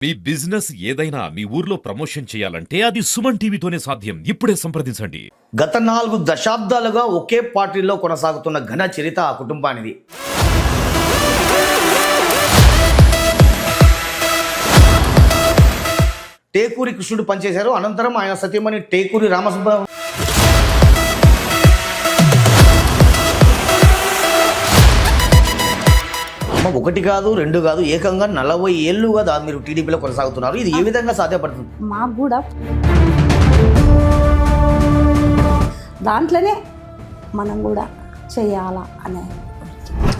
మీ business ఏదైనా మీ ఊర్లో promotion చేయాలంటే అది సుమన్ టీవీతోనే సాధ్యం. ఇప్పుడే సంప్రదించండి. గత 4 దశాబ్దాలుగా ఒకే పార్టీలో కొనసాగుతున్న ఘన చరిత్ర ఆ కుటుంబానిది. టేకూరి కృష్ణుడు పనిచేశారు. అనంతరం ఆయన సతీమణి టేకూరి రామసుబ్బ ఒకటి కాదు, రెండు కాదు, ఏకంగా 40 ఏళ్ళుగా మీరు టీడీపీలో కొనసాగుతున్నారు. ఇది ఏ విధంగా సాధ్యపడుతుంది? మాకు కూడా దాంట్లోనే మనం కూడా చేయాలా అనే.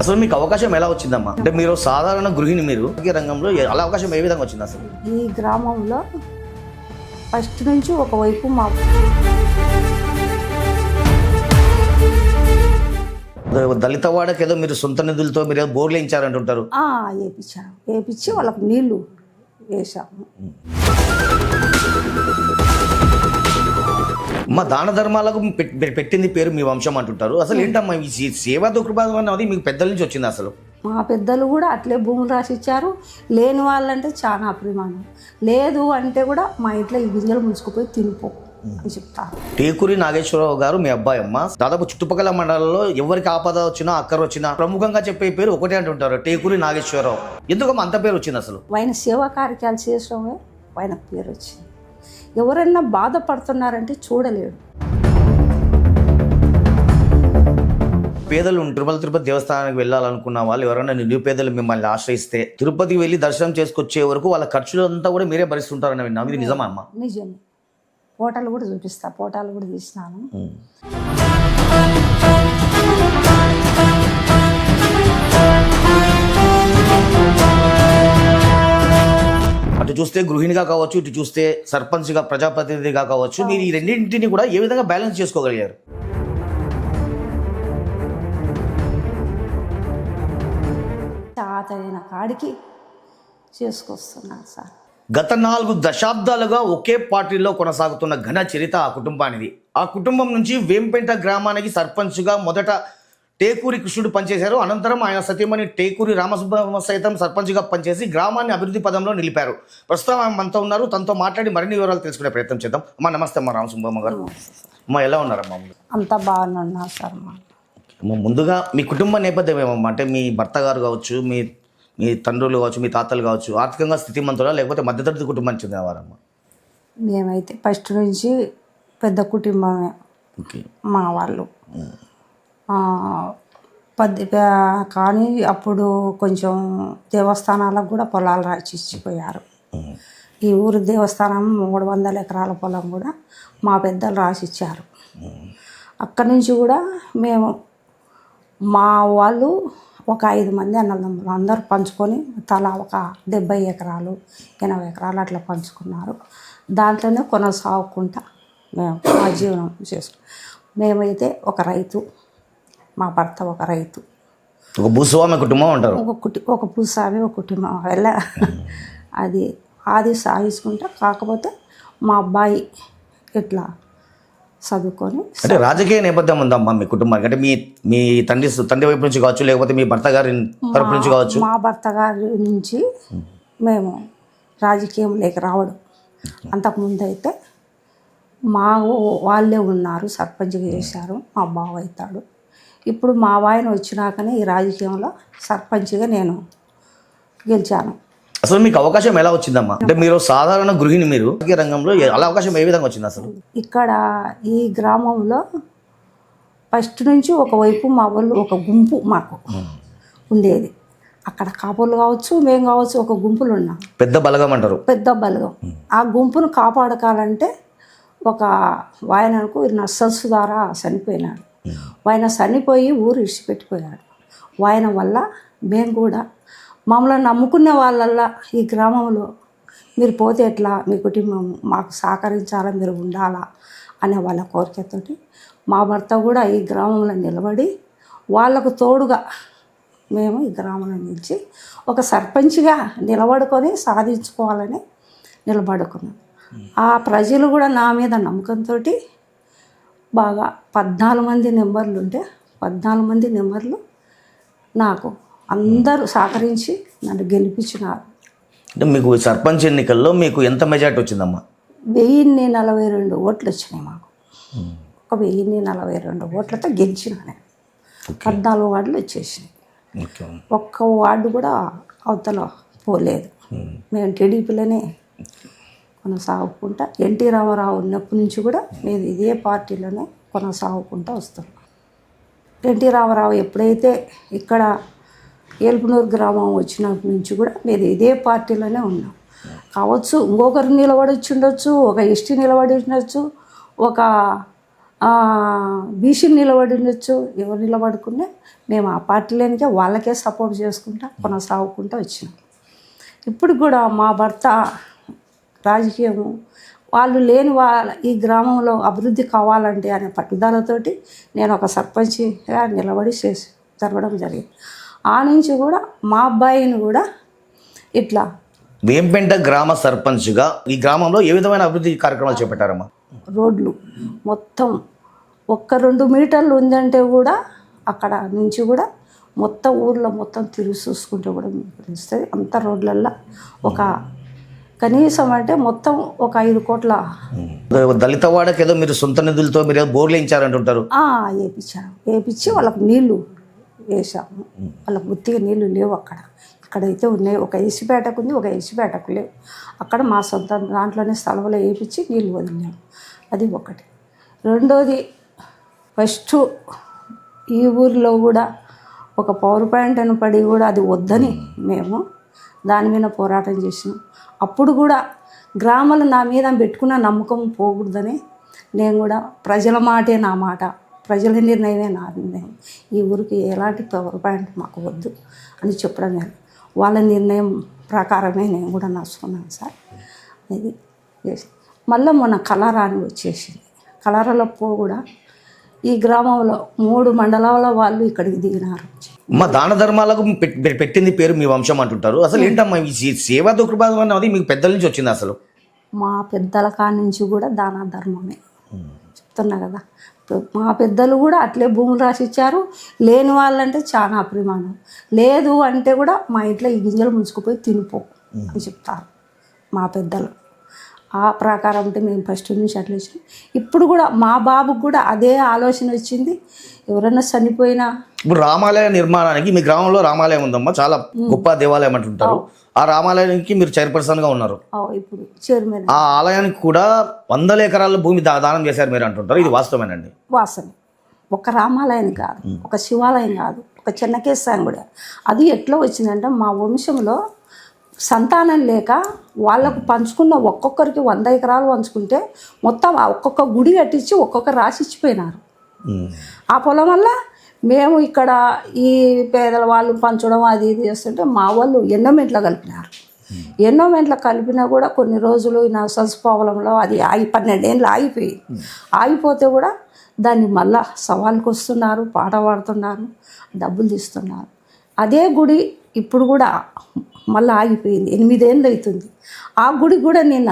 అసలు మీకు అవకాశం ఎలా వచ్చిందమ్మా? అంటే మీరు సాధారణ గృహిణి, మీరు ఈ రంగంలో అలా అవకాశం ఏ విధంగా వచ్చింది? అసలు ఈ గ్రామంలో ఫస్ట్ నుంచి ఒకవైపు మా దళిత వాడకి ఏదో మీరు సొంత నిధులతో మీరు ఏదో బోర్లు వేయించారంటుంటారు. వేయించాము, వేయించి వాళ్ళకి నీళ్లు వేసాము. మా దాన ధర్మాలకు పెట్టింది పేరు మీ వంశం అంటుంటారు. అసలు ఏంటమ్మా ఈ సేవా దృక్పథం అన్నది మీకు పెద్దల నుంచి వచ్చింది? అసలు మా పెద్దలు కూడా అట్లే భూములు రాసి ఇచ్చారు. లేని వాళ్ళంటే చాలా అభిమానం. లేదు అంటే కూడా మా ఇంట్లో ఈ గింజలు ముంచుకుపోయి తినిపో అని చెప్తారు. టేకూరి నాగేశ్వరరావు గారు మీ అబ్బాయి అమ్మ. దాదాపు చుట్టుపక్కల మండలాల్లో ఎవరికి ఆపద వచ్చినా అక్కర వచ్చినా ప్రముఖంగా చెప్పే పేరు ఒకటే అంటుంటారు, టేకూరి నాగేశ్వరరావు. ఎందుకమ్మా అంత పేరు వచ్చింది? అసలు ఆయన సేవా కార్యక్రమాలు చేసడమే ఆయన పేరు వచ్చింది. ఎవరన్నా బాధపడుతున్నారంటే చూడలేడు. పేదలు తిరుపతి దేవస్థానానికి వెళ్ళాలనుకున్న వాళ్ళు ఎవరైనా నిరుపేదలు మిమ్మల్ని ఆశ్రయిస్తే తిరుపతికి వెళ్ళి దర్శనం చేసుకొచ్చే వరకు వాళ్ళ ఖర్చులంతా కూడా మీరే భరిస్తుంటారని విన్నాం. ఇది నిజమా అమ్మా? నిజమే. ఫోటోలు కూడా చూపిస్తా, ఫోటోలు కూడా తీసినాను. అటు చూస్తే గృహిణిగా కావచ్చు, ఇటు చూస్తే సర్పంచ్గా ప్రజాప్రతినిధిగా కావచ్చు, మీరు ఈ రెండింటిని కూడా ఏ విధంగా బ్యాలెన్స్ చేసుకోగలిగారు? చాతైన కాడికి చేసుకొస్తున్నాను సార్. గత 4 దశాబ్దాలుగా ఒకే పార్టీలో కొనసాగుతున్న ఘన చరిత్ర ఆ కుటుంబానిది. ఆ కుటుంబం నుంచి వేంపేట గ్రామానికి సర్పంచ్గా మొదట టేకూరి కృష్ణుడు పనిచేశారు. అనంతరం ఆయన సతీమణి టేకూరి రామసుబ్బ సైతం సర్పంచ్గా పనిచేసి గ్రామాన్ని అభివృద్ధి పదంలో నిలిపారు. ప్రస్తుతం ఆమె మనతో ఉన్నారు. తనతో మాట్లాడి మరిన్ని వివరాలు తెలుసుకునే ప్రయత్నం చేద్దాం. అమ్మా నమస్తే అమ్మా రామసుబ్బమ్మ గారు. అమ్మా ఎలా ఉన్నారమ్మా? అంతా బాగున్నారు సార్. ముందుగా మీ కుటుంబ నేపథ్యం ఏమమ్మా? అంటే మీ భర్త గారు కావచ్చు, మీ తండ్రులు కావచ్చు, మీ తాతలు కావచ్చు, ఆర్థికంగా స్థితిమంతులా లేకపోతే మధ్యతరగతి కుటుంబానికి చెందినవారమ్మా? మేమైతే ఫస్ట్ నుంచి పెద్ద కుటుంబమే. మా వాళ్ళు కానీ అప్పుడు కొంచెం దేవస్థానాలకు కూడా పొలాలు రాసిచ్చిపోయారు. ఈ ఊరు దేవస్థానం 300 ఎకరాల పొలం కూడా మా పెద్దలు రాసిచ్చారు. అక్కడి నుంచి కూడా మేము మా వాళ్ళు ఒక 5 మంది అన్నదమ్ములు అందరూ పంచుకొని తలా ఒక 70 ఎకరాలు 80 ఎకరాలు అట్లా పంచుకున్నారు. దాంట్లోనే కొనసాగుకుంటా మేము మా జీవనం చేసుకున్నాం. మేమైతే ఒక రైతు, మా భర్త ఒక రైతు, ఒక భూస్వామి కుటుంబం అంటారు. ఒక భూస్వామి ఒక కుటుంబం వల్ల అది సాగించుకుంటా. కాకపోతే మా అబ్బాయి ఇట్లా చదువుకొని. అంటే రాజకీయ నేపథ్యం ఉందమ్మా మీ కుటుంబానికి? అంటే మీ తండ్రి వైపు నుంచి కావచ్చు, లేకపోతే మీ భర్త గారి తరపు నుంచి కావచ్చు? మా భర్త గారి నుంచి మేము రాజకీయంలోకి రావడం. అంతకుముందు అయితే మా వాళ్ళే ఉన్నారు, సర్పంచ్గా చేశారు. మా బావ అవుతాడు. ఇప్పుడు మా వాయన వచ్చినాకనే ఈ రాజకీయంలో సర్పంచ్గా నేను గెలిచాను. అసలు మీకు అవకాశం ఎలా వచ్చిందమ్మా? అంటే మీరు సాధారణ గృహిణి, మీరు ఈ రంగంలో అలా అవకాశం ఏ విధంగా వచ్చింది? అసలు ఇక్కడ ఈ గ్రామంలో ఫస్ట్ నుంచి ఒకవైపు మా వాళ్ళు ఒక గుంపు మాకు ఉండేది. అక్కడ కాపులు కావచ్చు, మేము కావచ్చు, ఒక గుంపులు ఉన్నాం. పెద్ద బలగం అంటారు, పెద్ద బలగం. ఆ గుంపును కాపాడుకోవాలంటే ఒక వాయనకు నర్సల్స్ ద్వారా చనిపోయినాడు. ఆయన చనిపోయి ఊరు ఇడిచిపెట్టిపోయాడు. ఆయన వల్ల మేము కూడా మమ్మల్ని నమ్ముకునే వాళ్ళల్లా ఈ గ్రామంలో మీరు పోతే ఎట్లా, మీ కుటుంబం మాకు సహకరించాలా, మీరు ఉండాలా అనే వాళ్ళ కోరికతోటి మా భర్త కూడా ఈ గ్రామంలో నిలబడి వాళ్ళకు తోడుగా మేము ఈ గ్రామంలో నిలిచి ఒక సర్పంచ్గా నిలబడుకొని సాధించుకోవాలని నిలబడుకున్నాం. ఆ ప్రజలు కూడా నా మీద నమ్మకంతో బాగా 14 మంది నెంబర్లు ఉంటే 14 మంది నెంబర్లు నాకు అందరూ సహకరించి నన్ను గెలిపించినారు. అంటే మీకు సర్పంచ్ ఎన్నికల్లో మీకు ఎంత మెజార్టీ వచ్చిందమ్మా? 1042 ఓట్లు వచ్చినాయి మాకు. ఒక 1042 ఓట్లతో గెలిచిన నేను. 14 వార్డులు వచ్చేసినాయి. ఓకే. ఒక్క వార్డు కూడా అవతల పోలేదు. మేము టీడీపీలోనే కొనసాగుకుంటా, ఎన్టీ రామారావు ఉన్నప్పటి నుంచి కూడా మేము ఇదే పార్టీలోనే కొనసాగుకుంటూ వస్తున్నాం. ఎన్టీ రామారావు ఎప్పుడైతే ఇక్కడ ఏల్పునూరు గ్రామం వచ్చినప్పటి నుంచి కూడా మేము ఇదే పార్టీలోనే ఉన్నాం. కావచ్చు ఇంకొకరు నిలబడి ఉండొచ్చు, ఒక ఎస్టీ నిలబడి ఉండొచ్చు, ఒక బీసీ నిలబడి ఉండొచ్చు. ఎవరు నిలబడుకున్నా మేము ఆ పార్టీలోనికే వాళ్ళకే సపోర్ట్ చేసుకుంటా కొనసాగుకుంటూ వచ్చినాం. ఇప్పుడు కూడా మా భర్త రాజకీయము వాళ్ళు లేని ఈ గ్రామంలో అభివృద్ధి కావాలంటే అనే పట్టుదలతోటి నేను ఒక సర్పంచ్గా నిలబడి జరగడం జరిగింది. ఆ నుంచి కూడా మా అబ్బాయిని కూడా ఇట్లా వేంపెంట గ్రామ సర్పంచ్గా ఈ గ్రామంలో ఏ విధమైన అభివృద్ధి కార్యక్రమాలు చేపట్టారమ్మా? రోడ్లు మొత్తం 1-2 మీటర్లు ఉందంటే కూడా అక్కడ నుంచి కూడా మొత్తం ఊర్లో మొత్తం తిరిగి చూసుకుంటే కూడా మీకు తెలుస్తుంది. అంత రోడ్లల్లో ఒక కనీసం అంటే మొత్తం ఒక 5 కోట్ల దళిత వాడకి ఏదో మీరు సొంత నిధులతో మీరు ఏదో బోర్లు వేయించారంటుంటారు. వేయించి వాళ్ళకు నీళ్లు వేసాము. వాళ్ళకు గుత్తిగా నీళ్లు లేవు అక్కడ. ఇక్కడైతే ఉన్నాయి. ఒక ఎసిపేటకు ఉంది, ఒక ఎసిపేటకు లేవు. అక్కడ మా సొంత దాంట్లోనే స్థలంలో వేయించి నీళ్ళు వదిలాము. అది ఒకటి. రెండోది ఫస్ట్ ఈ ఊరిలో కూడా ఒక పవర్ పాయింట్ అని పడి కూడా అది వద్దని మేము దాని మీద పోరాటం చేసినాం. అప్పుడు కూడా గ్రామాలు నా మీద పెట్టుకున్న నమ్మకం పోకూడదని నేను కూడా ప్రజల మాటే నా మాట, ప్రజల నిర్ణయమే నా నిర్ణయం, ఈ ఊరికి ఎలాంటి పవర్ పాయింట్ మాకు వద్దు అని చెప్పడం జరిగింది. వాళ్ళ నిర్ణయం ప్రకారమే నేను కూడా నడుచుకున్నాను సార్. ఇది మళ్ళీ మొన్న కలరా అని వచ్చేసింది. కలరాలో కూడా ఈ గ్రామంలో 3 మండలాల వాళ్ళు ఇక్కడికి దిగినారు. మా దాన ధర్మాలకు పెట్టింది పేరు మీ వంశం అంటుంటారు. అసలు ఏంటమ్మా ఈ సేవా దృక్పథం అన్నది మీకు పెద్దల నుంచి వచ్చింది? అసలు మా పెద్దల కాడి నుంచి కూడా దాన ధర్మమే చెప్తున్నా కదా. మా పెద్దలు కూడా అట్లే భూములు రాసిచ్చారు. లేని వాళ్ళంటే చాలా అభిమానం. లేదు అంటే కూడా మా ఇంట్లో ఈ గింజలు ముంచుకుపోయి తినిపో అని చెప్తారు మా పెద్దలు. ఆ ప్రకారం అంటే మేము ఫస్ట్ నుంచి అట్లా వచ్చినాం. ఇప్పుడు కూడా మా బాబుకు కూడా అదే ఆలోచన వచ్చింది. ఎవరైనా చనిపోయినా ఇప్పుడు రామాలయ నిర్మాణానికి మీ గ్రామంలో రామాలయం ఉందమ్మా, చాలా గొప్ప దేవాలయం అంటుంటారు. ఆ రామాలయానికి మీరు చైర్పర్సన్గా ఉన్నారు. ఇప్పుడు చైర్మన్. ఆ ఆలయానికి కూడా 100 ఎకరాల భూమి దానం చేశారు మీరు అంటుంటారు. ఇది వాస్తవేనండి? వాస్తవం. ఒక రామాలయం కాదు, ఒక శివాలయం కాదు, ఒక చెన్నకేశ్వరం కూడా. అది ఎట్లా వచ్చిందంటే మా వంశంలో సంతానం లేక వాళ్ళకు పంచుకున్న ఒక్కొక్కరికి 100 ఎకరాలు పంచుకుంటే మొత్తం ఒక్కొక్క గుడి కట్టించి ఒక్కొక్క రాసిచ్చిపోయినారు. ఆ పొలం వల్ల మేము ఇక్కడ ఈ పేదల వాళ్ళు పంచడం అది ఇది చేస్తుంటే మా వాళ్ళు ఎండోమెంట్లో కలిపినారు. ఎండోమెంట్లో కలిపినా కూడా కొన్ని రోజులు నా సస్పావలంలో అది 12 ఏళ్ళు ఆగిపోతే కూడా దాన్ని మళ్ళా సవాల్కి వస్తున్నారు, పాట పాడుతున్నారు, డబ్బులు తీస్తున్నారు. అదే గుడి ఇప్పుడు కూడా మళ్ళీ ఆగిపోయింది. 8 ఏళ్ళు అవుతుంది. ఆ గుడి కూడా నిన్న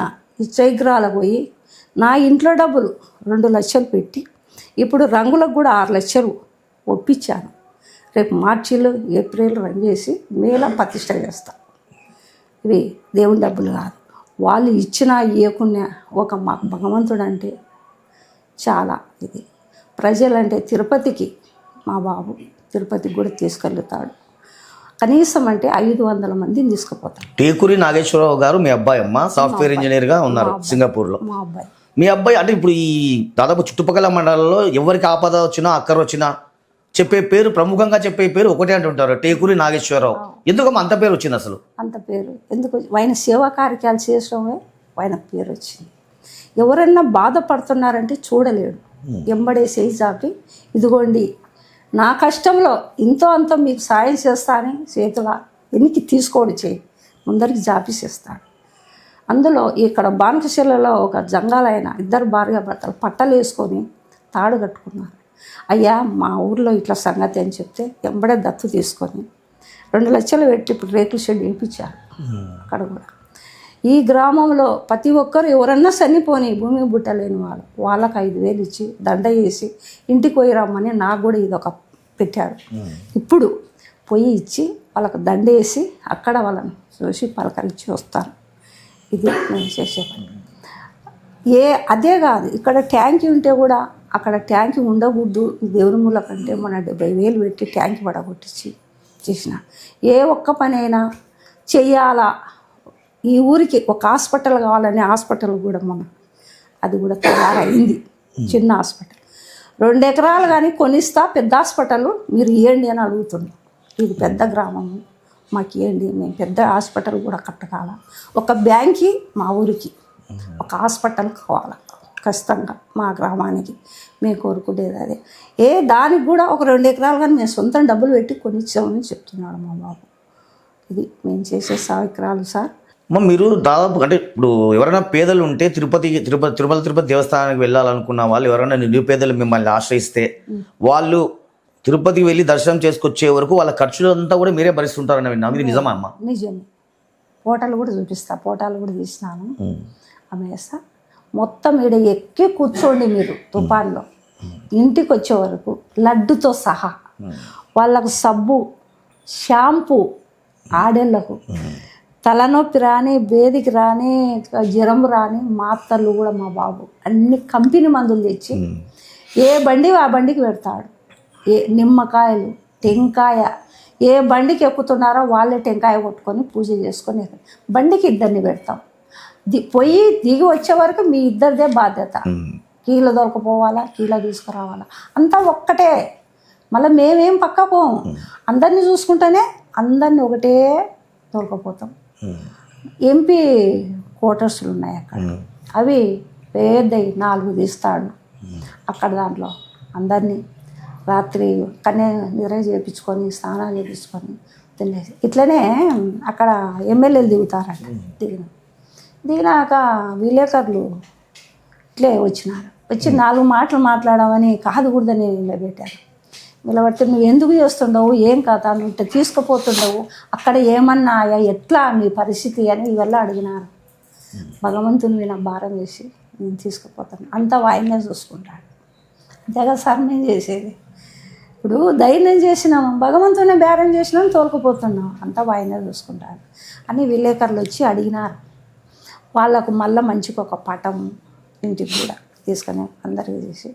చైగ్రాలకు పోయి నా ఇంట్లో డబ్బులు 2 లక్షలు పెట్టి ఇప్పుడు రంగులకు కూడా 6 లక్షలు ఒప్పించాను. రేపు మార్చిలో ఏప్రిల్ రంగు చేసి మేలో ప్రతిష్ట చేస్తా. ఇవి దేవుని డబ్బులు కాదు, వాళ్ళు ఇచ్చినా ఇవ్వకున్నా ఒక మాకు భగవంతుడు అంటే చాలా ఇది. ప్రజలంటే తిరుపతికి మా బాబు తిరుపతికి కూడా తీసుకెళ్తాడు. కనీసం అంటే 500 మందిని తీసుకుపోతాడు. టేకూరి నాగేశ్వరరావు గారు మీ అబ్బాయి అమ్మ సాఫ్ట్వేర్ ఇంజనీర్గా ఉన్నారు సింగపూర్లో. మా అబ్బాయి. మీ అబ్బాయి అంటే ఇప్పుడు ఈ దాదాపు చుట్టుపక్కల మండలాల్లో ఎవరికి ఆపద వచ్చినా అక్కర వచ్చినా చెప్పే పేరు, ప్రముఖంగా చెప్పే పేరు ఒకటే అంటుంటారు, టేకూరి నాగేశ్వరరావు. ఎందుకమ్మా అంత పేరు వచ్చింది? అసలు అంత పేరు ఎందుకు? ఆయన సేవా కార్యక్రమాలు చేయడమే ఆయన పేరు వచ్చింది. ఎవరన్నా బాధపడుతున్నారంటే చూడలేడు, ఎంబడే చేయి చాపి ఇదిగోండి నా కష్టంలో ఇంతో అంత మీకు సాయం చేస్తానని చేతుల ఎన్నికి తీసుకోడు చేయి ముందరికి జాపిసేస్తాడు. అందులో ఇక్కడ బానకశిలలో ఒక జంగాలైన 2 భార్య భర్తలు పట్టలు వేసుకొని తాడు కట్టుకున్నారు. అయ్యా మా ఊర్లో ఇట్లా సంగతి అని చెప్తే ఎంబడే దత్తు తీసుకొని 2 లక్షలు పెట్టి ఇప్పుడు రేకుల షెడ్ వేయించారు. అక్కడ కూడా ఈ గ్రామంలో ప్రతి ఒక్కరు ఎవరన్నా చనిపోని భూమి బుట్ట లేని వాళ్ళు వాళ్ళకి 5,000 ఇచ్చి దండ వేసి ఇంటికి పోయి రమ్మని నాకు కూడా ఇదొక పెట్టాడు. ఇప్పుడు పొయ్యి ఇచ్చి వాళ్ళకు దండేసి అక్కడ వాళ్ళని చూసి పలకరించి వస్తారు. ఇది మేము చేసే పని. అదే కాదు, ఇక్కడ ట్యాంకీ ఉంటే కూడా అక్కడ ట్యాంకీ ఉండకూడదు, ఈ దేవుని మూల కంటే మన 70,000 పెట్టి ట్యాంకీ పడగొట్టించి చేసిన. ఒక్క పని అయినా చెయ్యాలా, ఈ ఊరికి ఒక హాస్పిటల్ కావాలని హాస్పిటల్ కూడా అది కూడా తయారైంది. చిన్న హాస్పిటల్ 2 ఎకరాలు కానీ కొనిస్తా, పెద్ద హాస్పిటల్ మీరు ఇవ్వండి అని అడుగుతున్నాం. ఇది పెద్ద గ్రామము, మాకు ఇవ్వండి, మేము పెద్ద హాస్పిటల్ కూడా కట్టకాల. ఒక బ్యాంకి మా ఊరికి, ఒక హాస్పిటల్ కావాలి ఖచ్చితంగా మా గ్రామానికి. మేము కోరుకునేది అదే. దానికి కూడా ఒక 2 ఎకరాలు కానీ మేము సొంతం డబ్బులు పెట్టి కొనిచ్చామని చెప్తున్నాడు మా బాబు. ఇది మేము చేసే సౌకర్యాలు సార్. మీరు దాదాపు అంటే ఇప్పుడు ఎవరైనా పేదలు ఉంటే తిరుపతి దేవస్థానానికి వెళ్ళాలనుకున్న వాళ్ళు, ఎవరైనా నిరుపేదలు మిమ్మల్ని ఆశ్రయిస్తే వాళ్ళు తిరుపతికి వెళ్ళి దర్శనం చేసుకొచ్చే వరకు వాళ్ళ ఖర్చులంతా కూడా మీరే భరిస్తుంటారని విన్నాం. ఇది నిజమా అమ్మ? నిజమే. ఫోటోలు కూడా చూపిస్తా, ఫోటోలు కూడా తీసినాను. అమ్మేస్తా మొత్తం ఈడ ఎక్కి కూర్చోండి మీరు తుఫాన్లో, ఇంటికి వచ్చే వరకు లడ్డుతో సహా వాళ్ళకు సబ్బు, షాంపూ, ఆడేళ్లకు తలనొప్పి రాని, బేదికి రాని, జ్వరం రాని మాత్రలు కూడా మా బాబు అన్ని కంపెనీ మందులు తెచ్చి బండి ఆ బండికి పెడతాడు. నిమ్మకాయలు, టెంకాయ, బండికి ఎక్కుతున్నారో వాళ్ళే టెంకాయ కొట్టుకొని పూజ చేసుకొని బండికి ఇద్దరిని పెడతాం. పొయ్యి దిగి వచ్చే వరకు మీ ఇద్దరిదే బాధ్యత. కీలో దొరకపోవాలా, కీలో తీసుకురావాలా, అంతా ఒక్కటే. మళ్ళీ మేమేం పక్క పోము, అందరినీ చూసుకుంటేనే అందరినీ ఒకటే దొరకపోతాం. ఎంపీ క్వార్టర్స్లు ఉన్నాయి అక్కడ, అవి పెద్దవి 4 తీస్తాడు. అక్కడ దాంట్లో అందరినీ రాత్రి కన్నే నిద్ర చేయించుకొని స్నానాలు చేయించుకొని తినేసి ఇట్లనే అక్కడ ఎమ్మెల్యేలు దిగుతారంట. దిగినాక విలేకరులు ఇట్లే వచ్చినారు. వచ్చి 4 మాటలు మాట్లాడమని కాదు కూడా నిలబెట్టారు. నిలబడితే నువ్వు ఎందుకు చేస్తుండవు, ఏం కథ, నువ్వు తీసుకుపోతుండవు, అక్కడ ఏమన్నాయా, ఎట్లా మీ పరిస్థితి అని ఇవల్ల అడిగినారు. భగవంతుని నా భారం వేసి నేను తీసుకుపోతాను, అంతా ఆయనే చూసుకుంటాడు. అంతేగా సార్ మేము చేసేది. ఇప్పుడు ధైర్యం చేసినాము, భగవంతుని బేరం చేసినాము, తోలుకుపోతున్నాం, అంతా ఆయనే చూసుకుంటాడు అని విలేకరులు వచ్చి అడిగినారు. వాళ్ళకు మళ్ళీ మంచిగా ఒక పటం ఇంటికి కూడా తీసుకొని అందరికీ చేసి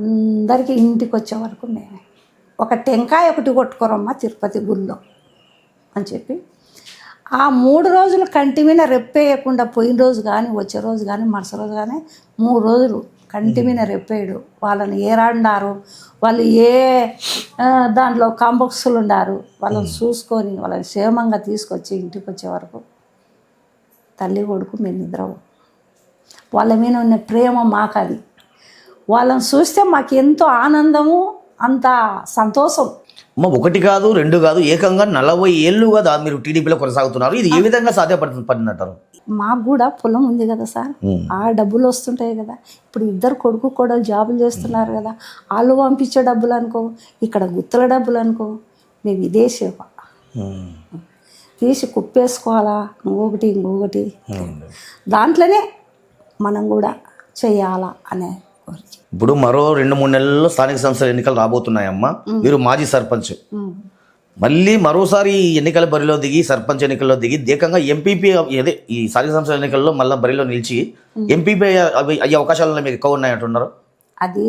అందరికీ ఇంటికి వచ్చే వరకు మేమే ఒక టెంకాయ ఒకటి కొట్టుకోరమ్మా తిరుపతి గుళ్ళో అని చెప్పి ఆ 3 రోజులు కంటి మీద రెప్పేయకుండా పోయిన రోజు కానీ వచ్చే రోజు కానీ మరుస రోజు కానీ 3 రోజులు కంటి మీద రెప్పేయడు. వాళ్ళని ఏరాండారు, వాళ్ళు దాంట్లో కాంబాక్సులు ఉండారు, వాళ్ళని చూసుకొని వాళ్ళని క్షేమంగా తీసుకొచ్చి ఇంటికి వచ్చే వరకు తల్లి కొడుకు మేము నిద్రవు. వాళ్ళ మీద ఉన్న ప్రేమ మాకు అది. వాళ్ళని చూస్తే మాకు ఎంతో ఆనందము, అంత సంతోషం. 1 కాదు 2 కాదు, ఏకంగా 40 ఏళ్ళుగా మీరు టీడీపీలో కొనసాగుతున్నారు. ఇది ఏ విధంగా సాధ్యపడుతుందంటారు? మాకు కూడా పొలం ఉంది కదా సార్, ఆ డబ్బులు వస్తుంటాయి కదా. ఇప్పుడు 2 కొడుకు కూడా జాబులు చేస్తున్నారు కదా, వాళ్ళు పంపించే డబ్బులు అనుకో, ఇక్కడ గుత్తల డబ్బులు అనుకో, మేము ఇదే సేవ తీసి కుప్పేసుకోవాలా, ఇంకొకటి దాంట్లోనే మనం కూడా చేయాలా అనే కోరిక. ఇప్పుడు మరో 2-3 నెలల్లో స్థానిక సంస్థల ఎన్నికలు రాబోతున్నాయమ్మా. మీరు మాజీ సర్పంచ్, మళ్ళీ మరోసారి ఎన్నికల బరిలో దిగి సర్పంచ్ ఎన్నికల్లో దిగి ఏకంగా ఎంపీపీ అదే ఈ స్థానిక సంస్థల ఎన్నికల్లో మళ్ళీ బరిలో నిలిచి ఎంపీపీ అయ్యే అవకాశాలు మీకు ఎక్కువ ఉన్నాయంటున్నారు. అది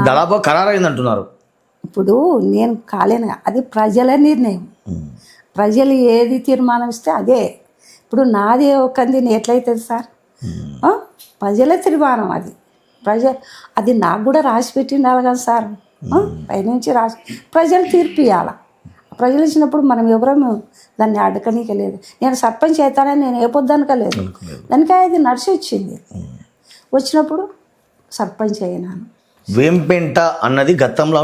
దాదాపు ఖరారైంది అంటున్నారు. ఇప్పుడు నేను కాలేను, అది ప్రజల నిర్ణయం. ప్రజలు ఏది తీర్మానం ఇస్తే అదే. ఇప్పుడు నాది ఒకంది ఎట్లయితుంది సార్, ప్రజల తీర్మానం అది. అది నాకు కూడా రాసి పెట్టిండాలి కదా సార్, పైనుంచి రాసి ప్రజలు తీర్పు ఇవ్వాలి. ప్రజలు ఇచ్చినప్పుడు మనం ఎవరము దాన్ని అడగనీక లేదు. నేను సర్పంచ్ అవుతానని నేను ఏ పొద్దునకలేదు, దానికే అది నడిచి వచ్చింది. వచ్చినప్పుడు సర్పంచ్ అయినాను. వేంపెంట అన్నది గతంలో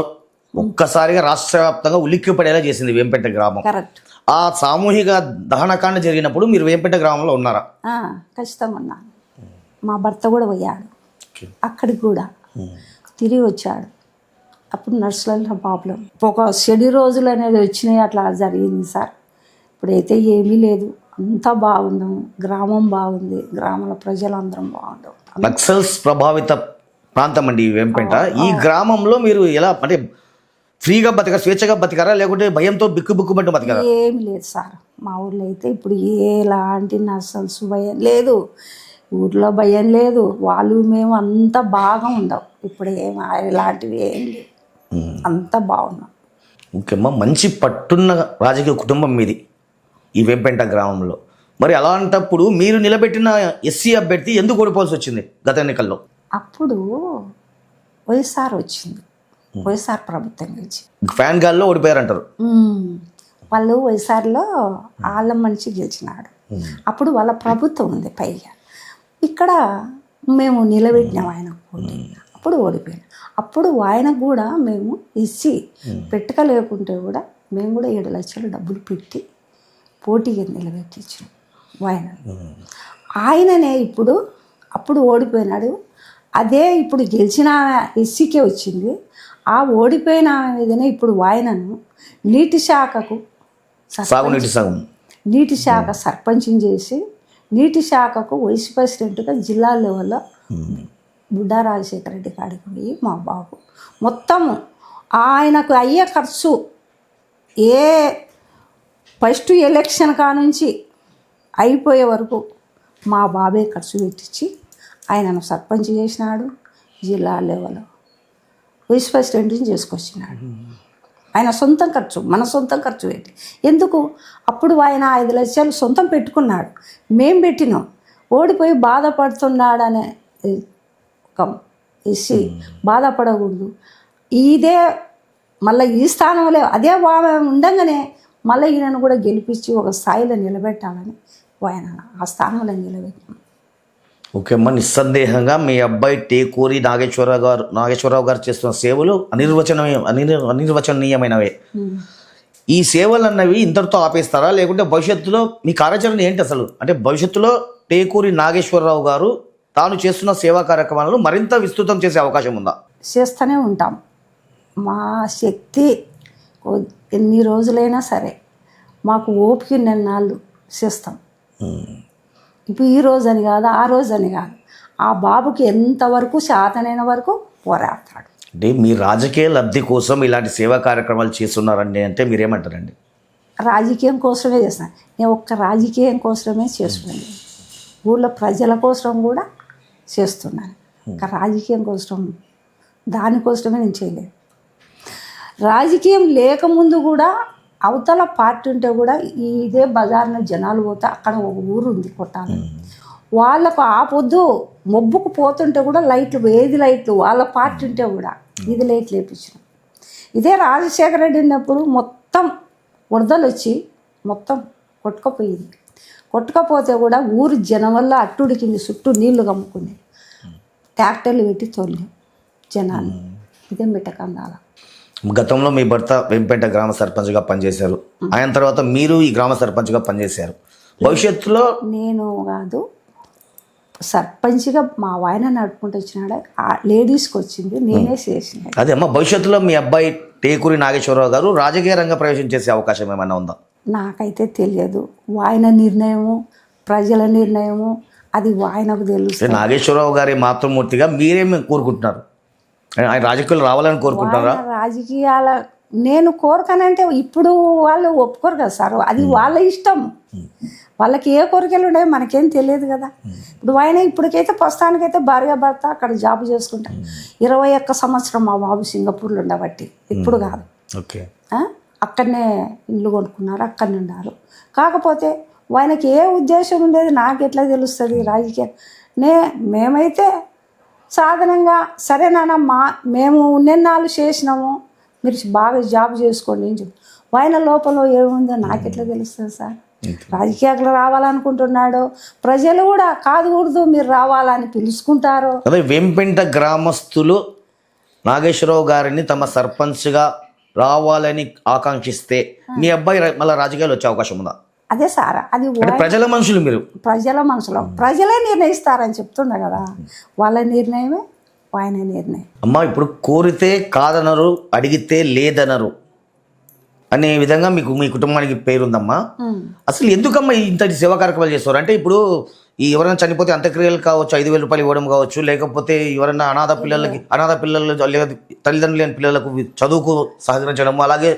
ఒక్కసారిగా రాష్ట్ర వ్యాప్తంగా ఉలిక్కి పడేలా చేసింది వేంపెంట గ్రామం. కరెక్ట్. ఆ సామూహిక దహనకాండ జరిగినప్పుడు మీరు వేంపెంట గ్రామంలో ఉన్నారా? ఖచ్చితంగా ఉన్నాను. మా భర్త కూడా పోయాడు అక్కడికి, కూడా తిరిగి వచ్చాడు. అప్పుడు నర్సుల ప్రాబ్లం, ఒక 7 రోజులు అనేది వచ్చినాయి, అట్లా జరిగింది సార్. ఇప్పుడైతే ఏమీ లేదు, అంతా బాగున్నాము, గ్రామం బాగుంది, గ్రామంలో ప్రజలందరం బాగుంటాం. నక్సల్స్ ప్రభావిత ప్రాంతం అండి వేంపెంట. ఈ గ్రామంలో మీరు ఎలా అంటే ఫ్రీగా బతికారా, స్వేచ్ఛగా బతికారా, లేకుంటే భయంతో బిక్కుబిక్కుమంటూ బతికారా? ఏమి లేదు సార్, మా ఊర్లో అయితే ఇప్పుడు ఎలాంటి నర్సల్స్ భయం లేదు, ఊర్లో భయం లేదు, వాళ్ళు మేము అంతా బాగా ఉందాం. ఇప్పుడు ఏం ఇలాంటివి ఏం లేదు, అంతా బాగున్నాం. ఓకేమ్మా, మంచి పట్టున్న రాజకీయ కుటుంబం మీది ఈ వేంపేట గ్రామంలో. మరి అలాంటప్పుడు మీరు నిలబెట్టిన ఎస్సీ అభ్యర్థి ఎందుకు ఓడిపోవాల్సి వచ్చింది గత ఎన్నికల్లో? అప్పుడు వైఎస్ఆర్ వచ్చింది, వైఎస్ఆర్ ప్రభుత్వం నుంచి ఫ్యాన్ గాల్లో ఓడిపోయారంటారు. వాళ్ళు వైఎస్ఆర్లో వాళ్ళ మనిషి గెలిచినాడు. అప్పుడు వాళ్ళ ప్రభుత్వం ఉంది పైగా. ఇక్కడ మేము నిలబెట్టినాం ఆయన పోటీ, అప్పుడు ఓడిపోయినాం. అప్పుడు ఆయనకు కూడా మేము ఇచ్చి పెట్టుక లేకుంటే కూడా మేము కూడా 7 లక్షలు డబ్బులు పెట్టి పోటీగా నిలబెట్టించాం ఆయన. ఆయననే ఇప్పుడు అప్పుడు ఓడిపోయినాడు, అదే ఇప్పుడు గెలిచిన ఎస్సీకే వచ్చింది. ఆ ఓడిపోయిన మీదనే ఇప్పుడు ఆయనను నీటి శాఖకు నీటి శాఖ సర్పంచ్ని చేసి నీటి శాఖకు వైస్ ప్రెసిడెంట్గా జిల్లా లెవెల్లో బుడ్డా రాజశేఖర రెడ్డి కాడికి పోయి మా బాబు మొత్తము ఆయనకు అయ్యే ఖర్చు ఏ ఫస్ట్ ఎలక్షన్ కానుంచి అయిపోయే వరకు మా బాబే ఖర్చు పెట్టించి ఆయనను సర్పంచ్ చేసినాడు, జిల్లా లెవెల్లో వైస్ ప్రెసిడెంట్ని చేసుకొచ్చినాడు. ఆయన సొంతం ఖర్చు, మన సొంతం ఖర్చు పెట్టి. ఎందుకు అప్పుడు ఆయన 5 లక్షలు సొంతం పెట్టుకున్నాడు, మేం పెట్టినాం. ఓడిపోయి బాధపడుతున్నాడనే ఒక ఎస్సీ బాధపడకూడదు. ఇదే మళ్ళీ ఈ స్థానంలో అదే ఉండగానే మళ్ళీ ఈయనను కూడా గెలిపించి ఒక స్థాయిలో నిలబెట్టాలని ఆయన ఆ స్థానంలో నిలబెట్టాం. ఓకే అమ్మ, నిస్సందేహంగా మీ అబ్బాయి టేకూరి నాగేశ్వరరావు గారు చేస్తున్న సేవలు అనిర్వచనీయమైనవే. ఈ సేవలు అన్నవి ఇంతటితో ఆపేస్తారా, లేకుంటే భవిష్యత్తులో మీ కార్యాచరణ ఏంటి అసలు? అంటే భవిష్యత్తులో టేకూరి నాగేశ్వరరావు గారు తాను చేస్తున్న సేవా కార్యక్రమాలను మరింత విస్తృతం చేసే అవకాశం ఉందా? చేస్తూనే ఉంటాం. మా శక్తి ఎన్ని రోజులైనా సరే మాకు ఓపిక నెన్నాళ్ళు చేస్తాం. ఇప్పుడు ఈ రోజు అని కాదు, ఆ రోజు అని కాదు, ఆ బాబుకి ఎంతవరకు శాతనైన వరకు పోరాడతాడు. అంటే మీ రాజకీయ లబ్ధి కోసం ఇలాంటి సేవా కార్యక్రమాలు చేస్తున్నారండి అంటే మీరేమంటారండి? రాజకీయం కోసమే చేస్తాను నేను, ఒక్క రాజకీయం కోసమే చేస్తున్నాను, ఊళ్ళో ప్రజల కోసం కూడా చేస్తున్నాను. ఇంకా రాజకీయం కోసం దానికోసమే నేను చేయలేదు. రాజకీయం లేకముందు కూడా అవతల పార్టీ ఉంటే కూడా ఇదే బజార్న జనాలు పోతే అక్కడ ఒక ఊరు ఉంది కొట్టాలని, వాళ్ళకు ఆ పొద్దు మొబ్బుకు పోతుంటే కూడా లైట్లు, ఏది లైట్లు వాళ్ళ పార్టీ ఉంటే కూడా ఇది లైట్లు వేయించినాం. ఇదే రాజశేఖర రెడ్డి ఉన్నప్పుడు మొత్తం వరదలు వచ్చి మొత్తం కొట్టుకపోయింది. కొట్టుకపోతే కూడా ఊరు జనం వల్ల అట్టుడికింది, చుట్టూ నీళ్లు కమ్ముకుంది, ట్రాక్టర్లు పెట్టి తోలినాం జనాలు. ఇదే మిట్టకందాల. గతంలో మీ భర్త వేంపేట గ్రామ సర్పంచ్గా పనిచేశారు, ఆయన తర్వాత మీరు ఈ గ్రామ సర్పంచ్గా పనిచేశారు. భవిష్యత్తులో నేను కాదు, సర్పంచ్గా మా ఆయన నడుపుకుంటూ వచ్చినాడు, లేడీస్కి వచ్చింది, నేనే చేసిన. అదే అమ్మ, భవిష్యత్తులో మీ అబ్బాయి టేకూరి నాగేశ్వరరావు గారు రాజకీయ రంగ ప్రవేశం చేసే అవకాశం ఏమైనా ఉందా? నాకైతే తెలియదు. ఆయన నిర్ణయము, ప్రజల నిర్ణయము, అది ఆయనకు తెలుసు. నాగేశ్వరరావు గారి మాతృమూర్తిగా మీరేమి కోరుకుంటున్నారు? ఆయన రాజకీయాలు రావాలని కోరుకుంటారా? రాజకీయాల నేను కోరికనంటే ఇప్పుడు వాళ్ళు ఒప్పుకోరు కదా సార్, అది వాళ్ళ ఇష్టం. వాళ్ళకి ఏ కోరికలు ఉన్నాయో మనకేం తెలియదు కదా. ఇప్పుడు ఆయన ఇప్పటికైతే ప్రస్తుతానికైతే భార్య భర్త అక్కడ జాబ్ చేసుకుంటారు. 21 సంవత్సరం మా బాబు సింగపూర్లో ఉండబట్టి, ఇప్పుడు కాదు. ఓకే, అక్కడనే ఇల్లు కొనుక్కున్నారు, అక్కడనే ఉన్నారు. కాకపోతే ఆయనకి ఏ ఉద్దేశం ఉండేది నాకు ఎట్లా తెలుస్తుంది రాజకీయం? మేమైతే సాధారణంగా సరే నాన్న, మేము ఉన్నెన్నాళ్ళు చేసినాము, మీరు బాగా జాబ్ చేసుకోండి అని చెప్పి, ఆయన లోపల ఏముందో నాకు ఎట్లా తెలుస్తుంది సార్? రాజకీయాలు రావాలనుకుంటున్నాడు, ప్రజలు కూడా కాదుకూడదు మీరు రావాలని పిలుచుకుంటారు. అదే వేంపేట గ్రామస్తులు నాగేశ్వరరావు గారిని తమ సర్పంచ్గా రావాలని ఆకాంక్షిస్తే మీ అబ్బాయి మళ్ళీ రాజకీయాలు వచ్చే అవకాశం ఉందా? అదే సార్, అది ప్రజల మనుషులు, మీరు ప్రజల మనసులో ప్రజలే నిర్ణయిస్తారని చెప్తున్నా కదా, వాళ్ళ నిర్ణయమే ఆయన నిర్ణయం. అమ్మ, ఇప్పుడు కోరితే కాదనరు, అడిగితే లేదనరు అనే విధంగా మీకు మీ కుటుంబానికి పేరుందమ్మా. అసలు ఎందుకమ్మా ఇంతటి సేవా కార్యక్రమాలు చేస్తారు? అంటే ఇప్పుడు ఈ ఎవరైనా చనిపోతే అంత్యక్రియలు కావచ్చు 5,000 రూపాయలు ఇవ్వడం కావచ్చు, లేకపోతే ఎవరైనా అనాథ పిల్లలు లేదా తల్లిదండ్రులు లేని పిల్లలకు చదువుకు సహకరించడం, అలాగే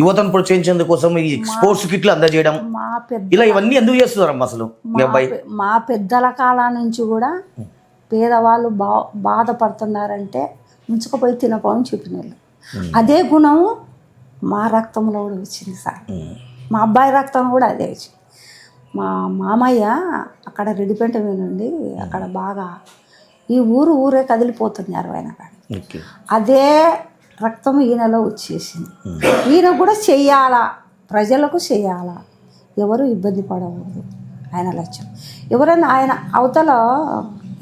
యువతను ప్రోత్సహించేందుకు కోసం ఈ స్పోర్ట్స్ కిట్లు అందజేయడం, మా పెద్ద ఇలా ఇవన్నీ ఎందుకు చేస్తున్నారమ్మా అసలు మీ అబ్బాయి? మా పెద్దల కాలం నుంచి కూడా పేదవాళ్ళు బాధపడుతున్నారంటే ముంచుకుపోయి తినపోవని చెప్పినాళ్ళు. అదే గుణము మా రక్తంలో కూడా వచ్చింది సార్. మా అబ్బాయి రక్తం కూడా అదే వచ్చింది. మా మామయ్య అక్కడ రెడ్డిపేట నుండి అక్కడ బాగా ఈ ఊరే కదిలిపోతుంది 60 కాడి. అదే రక్తం ఈయనలో వచ్చేసింది. ఈయన కూడా చెయ్యాలా, ప్రజలకు చెయ్యాలా, ఎవరు ఇబ్బంది పడకూడదు ఆయన లక్ష్యం. ఎవరైనా ఆయన అవతల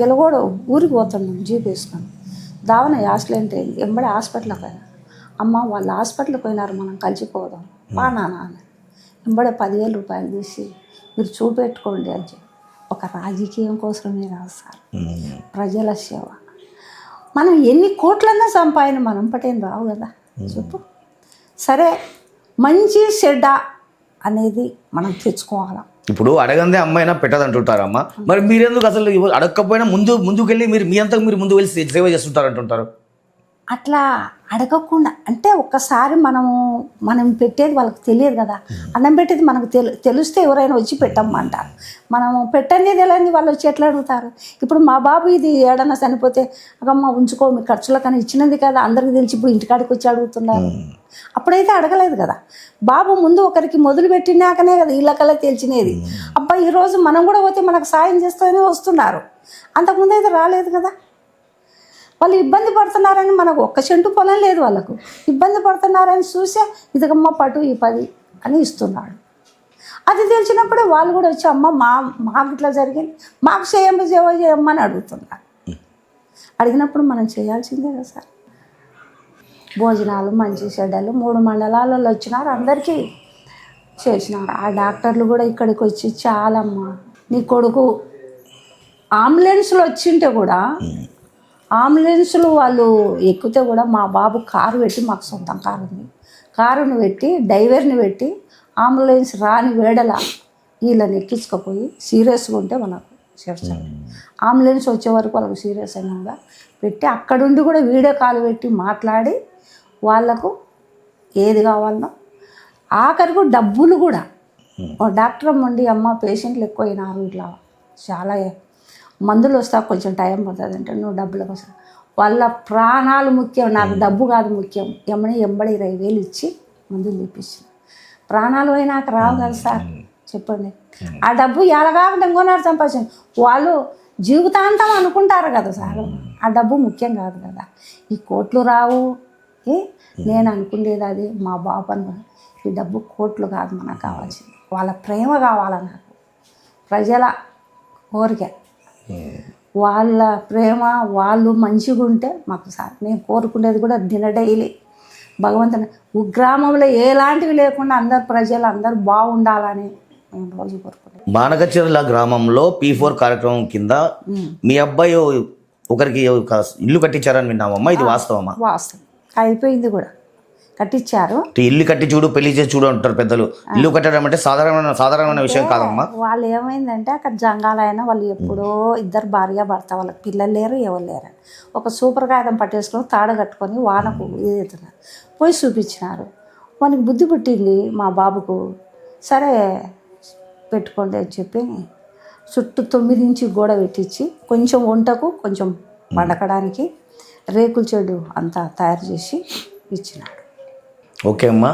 ఎలగోడు ఊరికి పోతున్నాం జీప్ వేసుకొని దావన యాక్సిడెంట్ అయింది, ఎంబడి హాస్పిటల్కి పోయినా. అమ్మ వాళ్ళు హాస్పిటల్కి పోయినారు, మనం కలిసిపోదాం మా నాన్న అని ఎంబడే 10,000 రూపాయలు తీసి మీరు చూపెట్టుకోండి అని చెప్పి. ఒక రాజకీయం కోసమే రాదు సార్, ప్రజల సేవ. మనం ఎన్ని కోట్లన్నా సంపాదన మనం పటేం రావు కదా చెప్పు. సరే మంచి చెడ్డ అనేది మనం తెచ్చుకోవాలి. ఇప్పుడు అడగందే అమ్మాయినా పెట్టదంటుంటారమ్మా, మరి మీరెందుకు అసలు అడగకపోయినా ముందుకెళ్ళి మీ అంతకు మీరు ముందు వెళ్ళి సేవ చేస్తుంటారంటుంటారు? అట్లా అడగకుండా అంటే ఒక్కసారి మనం పెట్టేది వాళ్ళకి తెలియదు కదా. అన్నం పెట్టేది మనకు తెలిస్తే ఎవరైనా వచ్చి పెట్టమ్మంటారు. మనం పెట్టండి తెలియని వాళ్ళు వచ్చి ఎట్లా అడుగుతారు? ఇప్పుడు మా బాబు ఇది ఏడన్నా చనిపోతే అమ్మా ఉంచుకో మీ ఖర్చులకని ఇచ్చినది కదా అందరికి తెలిసి ఇప్పుడు ఇంటికాడికి వచ్చి అడుగుతున్నారు. అప్పుడైతే అడగలేదు కదా. బాబు ముందు ఒకరికి మొదలు పెట్టినాకనే కదా ఇళ్ళకల్లా తెలిసినది. అబ్బా ఈరోజు మనం కూడా పోతే మనకు సాయం చేస్తూనే వస్తున్నారు, అంతకుముందు అయితే రాలేదు కదా. వాళ్ళు ఇబ్బంది పడుతున్నారని మనకు ఒక్క చెంటు పొలం లేదు, వాళ్ళకు ఇబ్బంది పడుతున్నారని చూసే ఇదిగమ్మ పటు ఈ 10 అని ఇస్తున్నాడు. అది తెలిసినప్పుడే వాళ్ళు కూడా వచ్చి అమ్మ మాకు ఇట్లా జరిగింది, మాకు చేయమ్మని అడుగుతున్నారు. అడిగినప్పుడు మనం చేయాల్సిందే కదా సార్. భోజనాలు మంచి చెడ్డలు 3 మండలాలలో వచ్చినారు, అందరికీ చేసినారు. ఆ డాక్టర్లు కూడా ఇక్కడికి వచ్చి చాలమ్మా నీ కొడుకు అంబులెన్స్లో వచ్చింటే కూడా అంబులెన్సులు వాళ్ళు ఎక్కితే కూడా మా బాబు కారు పెట్టి, మాకు సొంతం కారు ఉంది, కారుని పెట్టి డ్రైవర్ని పెట్టి అంబులెన్స్ రాని వేడల వీళ్ళని ఎక్కించుకపోయి సీరియస్గా ఉంటే మనకు చేర్చాలి. అంబులెన్స్ వచ్చే వరకు వాళ్ళకు సీరియస్ అయినా పెట్టి అక్కడుండి కూడా వీడియో కాల్ పెట్టి మాట్లాడి వాళ్ళకు ఏది కావాలనో ఆఖరికి డబ్బులు కూడా డాక్టర్ అమ్మండి అమ్మ పేషెంట్లు ఎక్కువైనారు, ఇట్లా చాలా మందులు వస్తా కొంచెం టైం పడుతుంది అంటే నువ్వు డబ్బుల కోసం వాళ్ళ ప్రాణాలు ముఖ్యం, నాకు డబ్బు కాదు ముఖ్యం. ఎంబడి 20,000 ఇచ్చి మందులు తెప్పించిన. ప్రాణాలు పోయినాక రావు కదా సార్ చెప్పండి. ఆ డబ్బు ఎలాగాకుండా ఇంకోనాడు సంపాదించాను వాళ్ళు జీవితాంతం అనుకుంటారు కదా సార్. ఆ డబ్బు ముఖ్యం కాదు కదా. ఈ కోట్లు రావు, నేను అనుకునేది అది మా బాబు అనుకున్నా. ఈ డబ్బు కోట్లు కాదు మనకు కావాల్సింది, వాళ్ళ ప్రేమ కావాలా నాకు, ప్రజల కోరిక, వాళ్ళ ప్రేమ, వాళ్ళు మంచిగా ఉంటే మాకు సార్. నేను కోరుకునేది కూడా డైలీ భగవంతుని గ్రామంలో ఎలాంటివి లేకుండా అందరు ప్రజలు అందరూ బాగుండాలని మేము రోజు కోరుకునేది. మానకచెర్ల గ్రామంలో P4 కార్యక్రమం కింద మీ అబ్బాయి ఒకరికి ఇల్లు కట్టించారని విన్నామమ్మా, ఇది వాస్తవమా? వాస్తవం, అయిపోయింది కూడా, కట్టించారు. ఇల్లు కట్టి చూడు పెళ్లి చేసి చూడు అంటారు పెద్దలు. ఇల్లు కట్టడం అంటే సాధారణమైన విషయం కాదమ్మా. వాళ్ళు ఏమైందంటే అక్కడ జంగాలైనా వాళ్ళు ఎప్పుడో 2 భార్య భర్త, వాళ్ళకి పిల్లలు లేరు ఎవరు లేరు. ఒక సూపర్ కాగితం పట్టేసుకొని తాడు కట్టుకొని వానకు ఇదేతున్నారు పోయి చూపించినారు. మనకి బుద్ధి పుట్టింది మా బాబుకు, సరే పెట్టుకోండి అని చెప్పి చుట్టూ 9 ఇంచు గోడ పెట్టించి కొంచెం వంటకు కొంచెం పండకడానికి రేకుల చెడు అంతా తయారు చేసి ఇచ్చినాడు. ఓకే అమ్మా,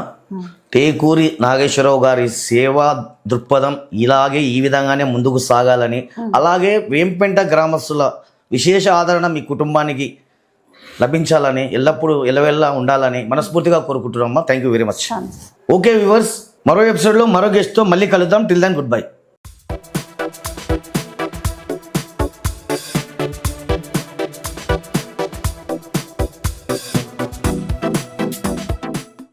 టేకూరి నాగేశ్వరరావు గారి సేవా దృక్పథం ఇలాగే ఈ విధంగానే ముందుకు సాగాలని, అలాగే వేంపెంట గ్రామస్తుల విశేష ఆదరణ మీ కుటుంబానికి లభించాలని, ఎల్లప్పుడూ ఎల్లవెల్లా ఉండాలని మనస్ఫూర్తిగా కోరుకుంటున్నామ్మా. Thank you very much. Okay viewers, మరో ఎపిసోడ్లో మరో గెస్ట్తో మళ్ళీ కలుద్దాం. Till then good bye.